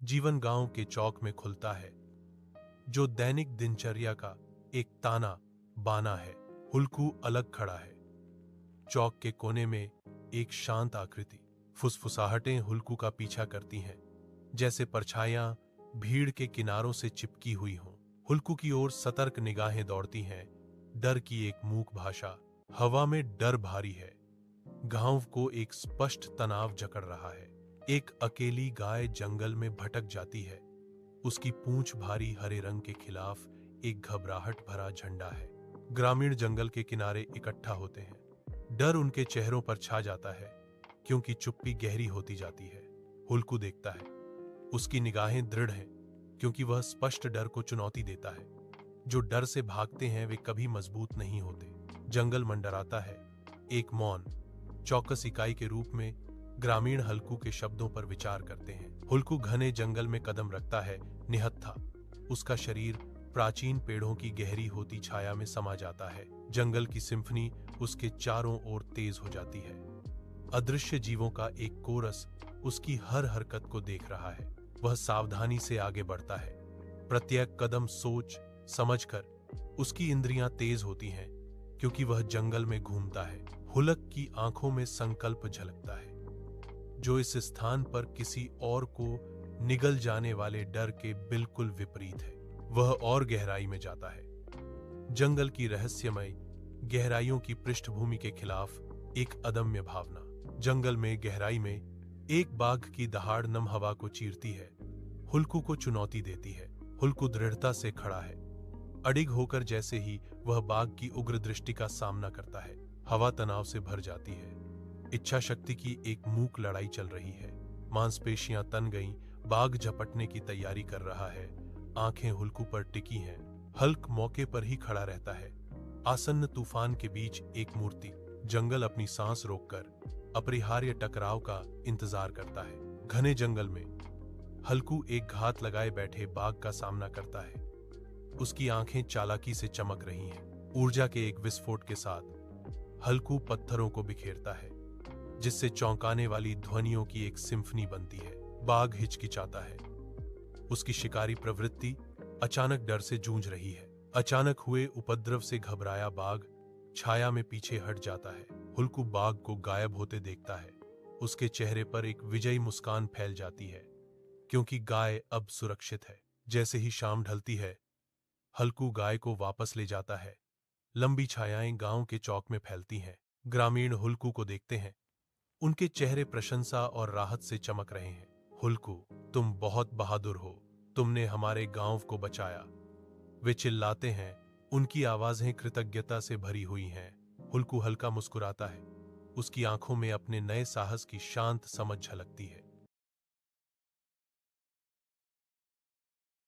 जीवन गांव के चौक में खुलता है, जो दैनिक दिनचर्या का एक ताना बाना है। हुल्कू अलग खड़ा है। चौक के कोने में एक शांत आकृति। फुसफुसाहटें हुल्कू का पीछा करती हैं, जैसे परछाइयां भीड़ के किनारों से चिपकी हुई हों। हुल्कू की ओर सतर्क निगाहें दौड़ती हैं। डर की एक मूक भाषा। हवा में डर भारी है। गांव को एक स्पष्ट तनाव जकड़ रहा है। एक अकेली गाय जंगल में भटक जाती है। उसकी पूंछ भारी हरे रंग के खिलाफ एक घबराहट भरा झंडा है। ग्रामीण जंगल के किनारे इकट्ठा होते हैं। डर उनके चेहरों पर छा जाता है, क्योंकि चुप्पी गहरी होती जाती है। हुल्कू देखता है। उसकी निगाहें दृढ़ हैं, क्योंकि वह स्पष्ट डर को चुनौती देता है। जो डर से भागते हैं वे कभी मजबूत नहीं होते। जंगल मंडराता है। एक मौन, चौकस इकाई के रूप में ग्रामीण हुल्कू के शब्दों पर विचार करते हैं। हुल्कू घने जंगल में कदम रखता है, निहत्था। उसका शरीर प्राचीन पेड़ों की गहरी होती छाया में समा जाता है। जंगल की सिम्फनी उसके चारों ओर तेज हो जाती है। अदृश्य जीवों का एक कोरस उसकी हर हरकत को देख रहा है। वह सावधानी से आगे बढ़ता है। प्रत्येक कदम सोच समझकर उसकी इंद्रियां तेज होती हैं, क्योंकि वह जंगल में घूमता है। हुल्क की आंखों में संकल्प झलकता है, जो इस स्थान पर किसी और को निगल जाने वाले डर के बिल्कुल विपरीत है। वह और गहराई में जाता है। जंगल की रहस्यमय गहराइयों की पृष्ठभूमि के खिलाफ एक अदम्य भावना। जंगल में गहराई में एक बाघ की दहाड़ नम हवा को चीरती है, हुल्कू को चुनौती देती है। हुल्कू दृढ़ता से खड़ा है, अडिग होकर। जैसे ही वह बाघ की उग्र दृष्टि का सामना करता है, हवा तनाव से भर जाती है। इच्छा शक्ति की एक मूक लड़ाई चल रही है। मांसपेशियां तन गईं, बाघ झपटने की तैयारी कर रहा है। आंखें हुल्कू पर टिकी हैं। हुल्क मौके पर ही खड़ा रहता है। आसन्न तूफान के बीच एक मूर्ति। जंगल अपनी सांस रोककर अपरिहार्य टकराव का इंतजार करता है। घने जंगल में हुल्कू एक घात लगाए बैठे बाघ का सामना करता है। उसकी आंखें चालाकी से चमक रही हैं। ऊर्जा के एक विस्फोट के साथ हुल्कू पत्थरों को बिखेरता है, जिससे चौंकाने वाली ध्वनियों की एक सिम्फनी बनती है। बाघ हिचकिचाता है। उसकी शिकारी प्रवृत्ति अचानक डर से जूझ रही है। अचानक हुए उपद्रव से घबराया बाघ छाया में पीछे हट जाता है। हुल्कू बाघ को गायब होते देखता है। उसके चेहरे पर एक विजयी मुस्कान फैल जाती है, क्योंकि गाय अब सुरक्षित है। जैसे ही शाम ढलती है, हुल्कू गाय को वापस ले जाता है। लंबी छायाएं गांव के चौक में फैलती हैं। ग्रामीण हुल्कू को देखते हैं। उनके चेहरे प्रशंसा और राहत से चमक रहे हैं। हुल्कू, तुम बहुत बहादुर हो। तुमने हमारे गांव को बचाया। वे चिल्लाते हैं। उनकी आवाजें कृतज्ञता से भरी हुई हैं। हुल्कू हल्का मुस्कुराता है। उसकी आंखों में अपने नए साहस की शांत समझ झलकती है।